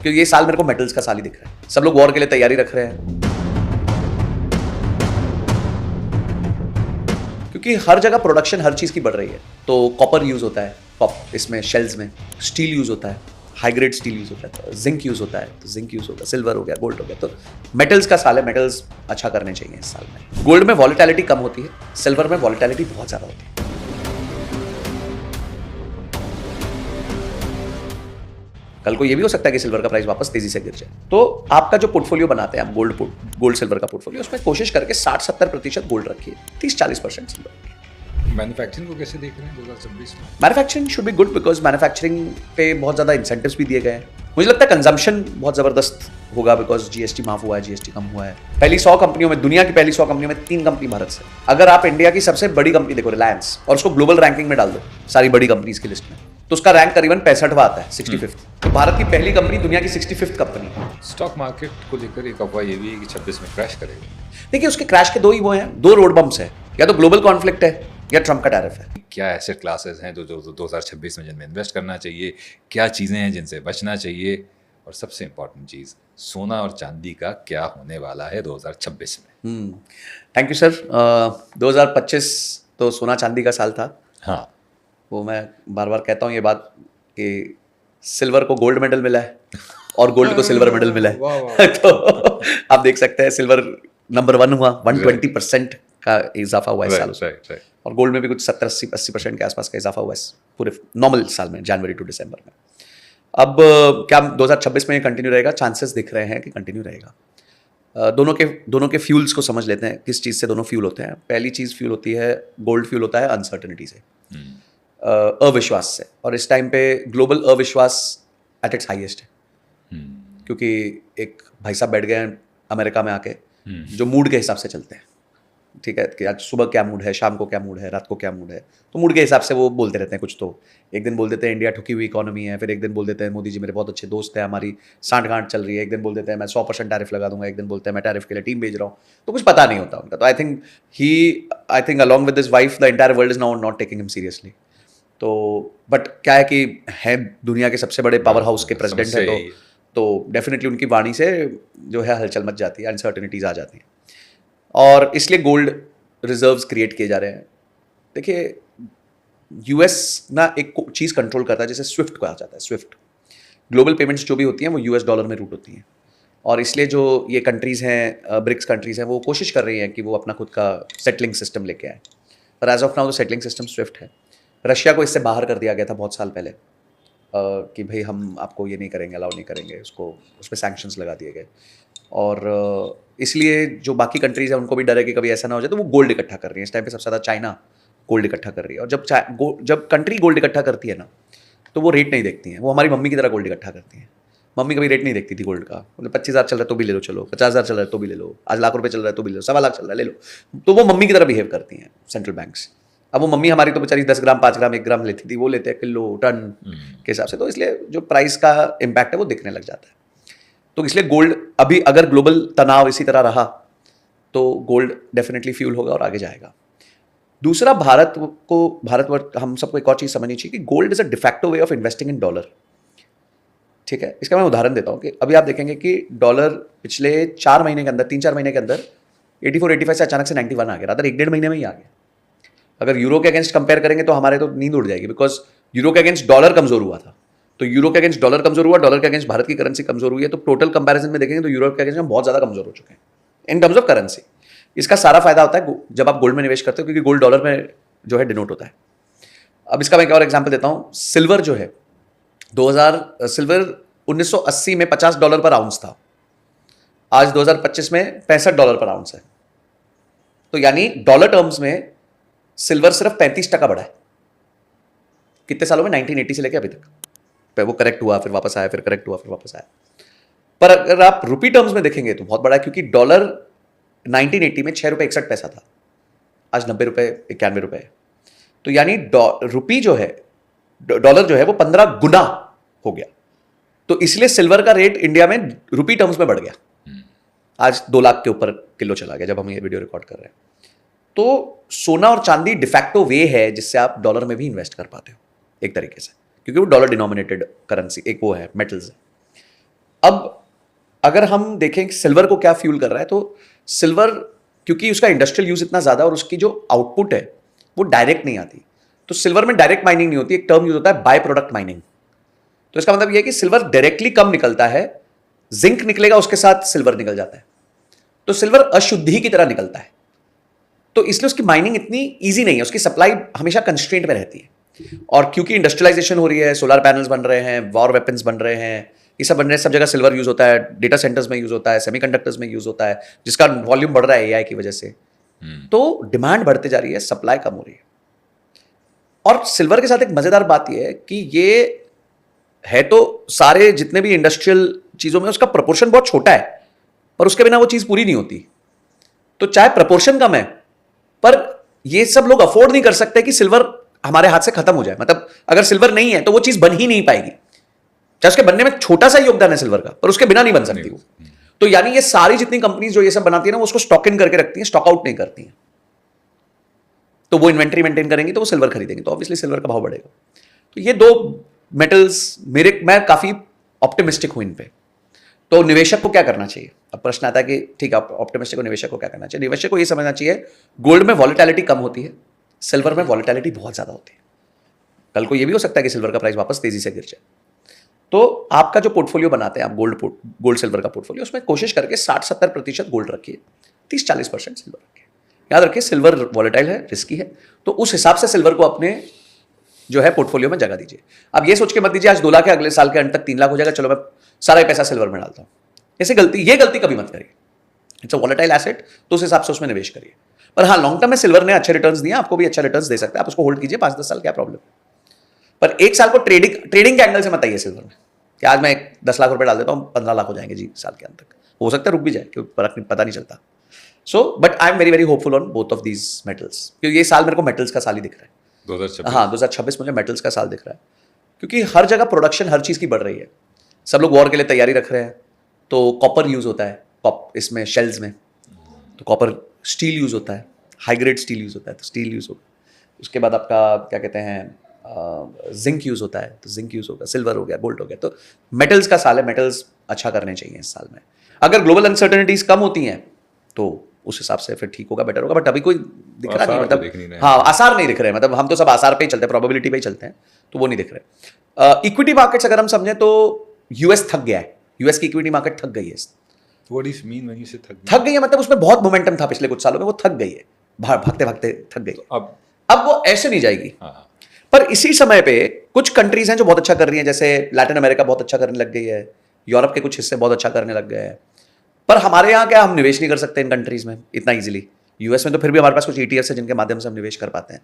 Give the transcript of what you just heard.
क्योंकि ये साल मेरे को मेटल्स का साल ही दिख रहा है। सब लोग वॉर के लिए तैयारी रख रहे हैं, क्योंकि हर जगह प्रोडक्शन हर चीज की बढ़ रही है। तो कॉपर यूज होता है, इसमें शेल्स में स्टील यूज होता है, हाई ग्रेड स्टील यूज होता है, तो जिंक यूज होता है, तो जिंक यूज होगा, सिल्वर हो गया, गोल्ड हो गया। तो मेटल्स का साल है, मेटल्स अच्छा करने चाहिए इस साल में। गोल्ड में वॉलेटिलिटी कम होती है, सिल्वर में वॉलेटिलिटी बहुत ज्यादा होती है। कल को ये भी हो सकता है कि सिल्वर का प्राइस वापस तेजी से गिर जाए। तो आपका जो पोर्टफोलियो बनाते हैं आप, गोल्ड सिल्वर का पोर्टफोलियो, उसमें कोशिश करके 60-70% गोल्ड रखिए, 30-40% सिल्वर रखिए। मैन्युफैक्चरिंग को कैसे देख रहे हैं 2026 में? Manufacturing should be good, because manufacturing पे बहुत ज़्यादा इंसेंटिव्स भी दिए गए हैं। मुझे लगता है कंजम्पशन बहुत ज़बरदस्त होगा, बिकॉज जीएसटी माफ हुआ है, जीएसटी कम हुआ है। पहली 100 कंपनियों में, दुनिया की पहली 100 कंपनियों में 3 कंपनी भारत से। अगर आप इंडिया की सबसे बड़ी कंपनी देखो, रिलायंस, और उसको ग्लोबल रैंकिंग में डाल दो सारी बड़ी कंपनीज की लिस्ट में, तो उसका रैंक करीबन 65वां आता है, 65th। तो भारत की पहली कंपनी दुनिया की 65th कंपनी। स्टॉक मार्केट को लेकर एक अफवाह ये भी है कि 26 में क्रैश करेगा। देखिए, उसके क्रैश के दो ही वो हैं, 2 रोड बम्प्स है, या तो ग्लोबल कॉन्फ्लिक्ट है या ट्रम्प का टैरिफ है। क्या एसेट क्लासेस हैं जो 2026 में जिनमें इन्वेस्ट करना चाहिए, क्या चीज़ें हैं जिनसे बचना चाहिए, और सबसे इंपॉर्टेंट चीज़, सोना और चांदी का क्या होने वाला है 2026 में? Thank you sir. 2025 तो सोना चांदी का साल था। हाँ, वो मैं बार बार कहता हूँ ये बात कि सिल्वर को गोल्ड मेडल मिला है और गोल्ड को सिल्वर मेडल मिला है। वाह, वाह। तो आप देख सकते हैं सिल्वर नंबर 1 हुआ, 120% का इजाफा हुआ इस साल उसमें। राइट। और गोल्ड में भी कुछ 70-80% के आसपास का इजाफा हुआ है पूरे नॉर्मल साल में, जनवरी टू दिसंबर में। अब क्या 2026 में ये कंटिन्यू रहेगा? चांसेस दिख रहे हैं कि कंटिन्यू रहेगा। दोनों के फ्यूल्स को समझ लेते हैं, किस चीज़ से दोनों फ्यूल होते हैं। पहली चीज़ फ्यूल होती है, गोल्ड फ्यूल होता है अनसर्टनिटी से, अविश्वास से। और इस टाइम पे ग्लोबल अविश्वास एट इट्स हाईएस्ट है, क्योंकि एक भाई साहब बैठ गए हैं अमेरिका में आके, जो मूड के हिसाब से चलते हैं। ठीक है, कि आज सुबह क्या मूड है, शाम को क्या मूड है, रात को क्या मूड है, तो मूड के हिसाब से वो बोलते रहते हैं कुछ। तो एक दिन बोल देते हैं इंडिया ठुकी हुई इकोनॉमी है, फिर एक दिन बोल देते हैं मोदी जी मेरे बहुत अच्छे दोस्त हैं, हमारी सांठ-गांठ चल रही है, एक दिन बोल देते हैं मैं 100% टैरिफ लगा दूंगा, एक दिन बोलते हैं मैं टैरिफ के लिए टीम भेज रहा हूँ। तो कुछ पता नहीं होता उनका। तो I think along with his wife the entire world is now not taking him seriously. तो बट क्या है कि है दुनिया के सबसे बड़े पावर हाउस के प्रेसिडेंट है, तो डेफिनेटली उनकी वाणी से जो है हलचल मच जाती है, अनसर्टनिटीज आ जाती हैं, और इसलिए गोल्ड रिजर्व्स क्रिएट किए जा रहे हैं। देखिए, यूएस ना एक चीज़ कंट्रोल करता है जिसे स्विफ्ट कहा जाता है। स्विफ्ट ग्लोबल पेमेंट्स जो भी होती हैं वो यूएस डॉलर में रूट होती हैं, और इसलिए जो ये कंट्रीज़ हैं, ब्रिक्स कंट्रीज़ हैं, वो कोशिश कर रही हैं कि वो अपना खुद का सेटलिंग सिस्टम लेके आए। पर एज ऑफ नाउ तो सेटलिंग सिस्टम स्विफ्ट है। रशिया को इससे बाहर कर दिया गया था बहुत साल पहले, कि भाई हम आपको ये नहीं करेंगे, अलाउ नहीं करेंगे, उसको उस पर सैंक्शंस लगा दिए गए। और इसलिए जो बाकी कंट्रीज़ हैं उनको भी डर है कि कभी ऐसा ना हो जाए, तो वो गोल्ड इकट्ठा कर रही है। इस टाइम पे सबसे ज़्यादा चाइना गोल्ड इकट्ठा कर रही है। और जब कंट्री गोल्ड इकट्ठा करती है ना, तो वो रेट नहीं देखती हैं। वो हमारी मम्मी की तरह गोल्ड इकट्ठा करती हैं। मम्मी कभी रेट नहीं देखती थी गोल्ड का, मतलब 25,000 चल रहा है तो भी ले लो, चलो 50,000 चल रहा है तो भी ले लो, आज लाख रुपये चल रहा है तो भी ले लो, 1.25 लाख चल रहा है ले लो। तो वो मम्मी की तरह बिहेव करती हैं सेंट्रल बैंक्स। अब वो मम्मी हमारी तो बेचारी 10 ग्राम, 5 ग्राम, 1 ग्राम लेती थी, वो लेते हैं किलो, टन के हिसाब से। तो इसलिए जो प्राइस का इम्पैक्ट है वो दिखने लग जाता है। तो इसलिए गोल्ड अभी, अगर ग्लोबल तनाव इसी तरह रहा तो गोल्ड डेफिनेटली फ्यूल होगा और आगे जाएगा। दूसरा, भारत हम सबको एक और चीज़ समझनी चाहिए कि gold is a de facto way of investing in dollar. ठीक है, इसका मैं उदाहरण देता हूँ कि अभी आप देखेंगे कि डॉलर पिछले 4 महीने के अंदर, 3-4 महीने के अंदर 84-85 से अचानक से 91 आ गया। रादर 1-1.5 महीने में ही आ गया। अगर यूरो के अगेंस्ट कंपेयर करेंगे तो हमारे तो नींद उड़ जाएगी, बिकॉज यूरो के अगेंस्ट डॉलर कमजोर हुआ था। तो यूरो के अगेंस्ट डॉलर कमजोर हुआ, डॉलर के अगेंस्ट भारत की करेंसी कमजोर हुई है। तो टोटल कंपैरिजन में देखेंगे तो यूरो के अगेंस्ट हम बहुत ज़्यादा कमजोर हो चुके हैं इन टर्म्स ऑफ करेंसी। इसका सारा फायदा होता है जब आप गोल्ड में निवेश करते हो, क्योंकि गोल्ड डॉलर में जो है डिनोट होता है। अब इसका मैं एक और एग्जाम्पल देता हूँ। सिल्वर जो है, सिल्वर 1980 में $50 पर आउंस था, आज 2025 में $65 पर आउंस है। तो यानी डॉलर टर्म्स में सिल्वर सिर्फ 35% बढ़ा है। कितने सालों में? 1980 से लेकर अभी तक। वो करेक्ट हुआ, फिर वापस आया, फिर करेक्ट हुआ, फिर वापस आया। पर अगर आप रुपी टर्म्स में देखेंगे तो बहुत बड़ा है, क्योंकि डॉलर 1980 में ₹6.61 था, आज ₹90-91 है। तो यानी रुपी जो है, डॉलर जो है वो 15 गुना हो गया। तो इसलिए सिल्वर का रेट इंडिया में रुपी टर्म्स में बढ़ गया। आज 2 लाख के ऊपर किलो चला गया जब हम ये वीडियो रिकॉर्ड कर रहे हैं। तो सोना और चांदी डिफैक्टो वे है जिससे आप डॉलर में भी इन्वेस्ट कर पाते हो एक तरीके से, क्योंकि वो डॉलर डिनोमिनेटेड करेंसी, एक वो है, मेटल्स है। अब अगर हम देखें कि सिल्वर को क्या फ्यूल कर रहा है, तो सिल्वर क्योंकि उसका इंडस्ट्रियल यूज इतना ज्यादा और उसकी जो आउटपुट है वो डायरेक्ट नहीं आती, तो सिल्वर में डायरेक्ट माइनिंग नहीं होती, एक टर्म यूज होता है बाय प्रोडक्ट माइनिंग। तो इसका मतलब यह है कि सिल्वर डायरेक्टली कम निकलता है, जिंक निकलेगा उसके साथ सिल्वर निकल जाता है, तो सिल्वर अशुद्धि की तरह निकलता है, तो इसलिए उसकी माइनिंग इतनी ईजी नहीं है, उसकी सप्लाई हमेशा कंस्ट्रेंट में रहती है। और क्योंकि इंडस्ट्रियलाइजेशन हो रही है, सोलर पैनल्स बन रहे हैं, वॉर वेपन्स बन रहे हैं, ये सब बन रहे हैं, सब जगह सिल्वर यूज होता है, डेटा सेंटर्स में यूज होता है, सेमीकंडक्टर्स में यूज होता है, जिसका वॉल्यूम बढ़ रहा है एआई की वजह से, तो डिमांड बढ़ती जा रही है, सप्लाई कम हो रही है। और सिल्वर के साथ एक मजेदार बात यह है कि ये है तो सारे जितने भी इंडस्ट्रियल चीजों में उसका प्रोपोर्शन बहुत छोटा है, पर उसके बिना वो चीज पूरी नहीं होती। तो चाहे प्रोपोर्शन कम है, पर ये सब लोग अफोर्ड नहीं कर सकते कि सिल्वर हमारे हाथ से खत्म हो जाए। मतलब अगर सिल्वर नहीं है तो वो चीज बन ही नहीं पाएगी, चाहे उसके बनने में छोटा सा योगदान है सिल्वर का, पर उसके बिना नहीं बन सकती वो। तो यानी ये सारी जितनी कंपनीज जो ये सब बनाती है ना, वो उसको स्टॉक इन करके रखती हैं, स्टॉक आउट नहीं करती हैं। तो वो इन्वेंट्री मेंटेन करेंगे तो वो सिल्वर खरीदेंगे, तो ऑब्वियसली सिल्वर का भाव बढ़ेगा। तो ये दो मेटल्स मैं काफी ऑप्टिमिस्टिक हूं इन पे। तो निवेशक को क्या करना चाहिए? अब प्रश्न आता है कि ठीक है, ऑप्टिमिस्टिक को निवेशक को क्या करना चाहिए? निवेशक को ये समझना चाहिए गोल्ड में वॉलेटिलिटी कम होती है, सिल्वर में वॉलेटिलिटी बहुत ज्यादा होती है। कल को ये भी हो सकता है कि सिल्वर का प्राइस वापस तेजी से गिर जाए। तो आपका जो पोर्टफोलियो बनाते हैं आप, गोल्ड सिल्वर का पोर्टफोलियो, उसमें कोशिश करके 60-70% गोल्ड रखिए, 30-40% सिल्वर रखिए। याद रखिए सिल्वर वॉलेटाइल है, रिस्की है, तो उस हिसाब से सिल्वर को अपने जो है पोर्टफोलियो में जगह दीजिए। अब ये सोच के मत दीजिए आज 2 लाख है, अगले साल के अंत तक 3 लाख हो जाएगा, चलो मैं सारा ही पैसा सिल्वर में डालता हूं। ये गलती कभी मत करिए। इट्स अ वॉलेटाइल एसेट, तो उस हिसाब से उसमें निवेश करिए। पर हाँ, लॉन्ग टर्म में सिल्वर ने अच्छे रिटर्न्स दिए, आपको भी अच्छा रिटर्न्स दे सकता है, आप उसको होल्ड कीजिए 5-10 साल, क्या प्रॉब्लम। पर 1 साल को ट्रेडिंग के एंगल से मत आइए सिल्वर में कि आज मैं 10 लाख रुपए डाल देता हूँ 15 लाख हो जाएंगे जी साल के अंत तक, हो सकता है रुक भी जाए, क्योंकि पता नहीं चलता। So but I am very very hopeful on both of these metals, क्योंकि ये साल मेरे को मेटल्स का साल ही दिख रहा है। 2026 हाँ, 2026 मुझे मेटल्स का साल दिख रहा है, क्योंकि हर जगह प्रोडक्शन हर चीज़ की बढ़ रही है, सब लोग वॉर के लिए तैयारी रख रहे हैं, तो कॉपर यूज़ होता है इसमें शेल्स में, तो कॉपर, स्टील यूज़ होता है, हाई ग्रेड स्टील यूज़ होता है, तो स्टील यूज़ होगा। उसके बाद आपका क्या कहते हैं, जिंक यूज़ होता है, तो जिंक यूज़ होगा, सिल्वर हो गया, गोल्ड हो गया। तो मेटल्स का साल है, मेटल्स अच्छा करने चाहिए इस साल में। अगर ग्लोबल अनसर्टेनिटीज कम होती हैं तो उस हिसाब से फिर ठीक होगा, बेटर होगा, बट अभी कोई दिख रहा नहीं, मतलब हाँ आसार नहीं दिख रहे हैं, मतलब हम तो सब आसार पे ही चलते हैं, प्रोबेबिलिटी पे ही चलते हैं, तो वो नहीं दिख रहे। इक्विटी मार्केट्स अगर हम समझें तो यूएस थक गया है, यूएस की इक्विटी मार्केट थक गई है। What do you mean when you say थक गई है मतलब उसमें बहुत मोमेंटम था पिछले कुछ सालों में, वो थक गई है, भागते भागते थक गई। तो अब वो ऐसे नहीं जाएगी। हाँ। पर इसी समय पे कुछ कंट्रीज हैं जो बहुत अच्छा कर रही हैं, जैसे लैटिन अमेरिका बहुत अच्छा करने लग गई है, यूरोप के कुछ हिस्से बहुत अच्छा करने लग गए हैं। पर हमारे यहाँ क्या, हम निवेश नहीं कर सकते इन कंट्रीज में इतना इजीली। यूएस में तो फिर भी हमारे पास कुछ ईटीएफ है जिनके माध्यम से हम निवेश कर पाते हैं।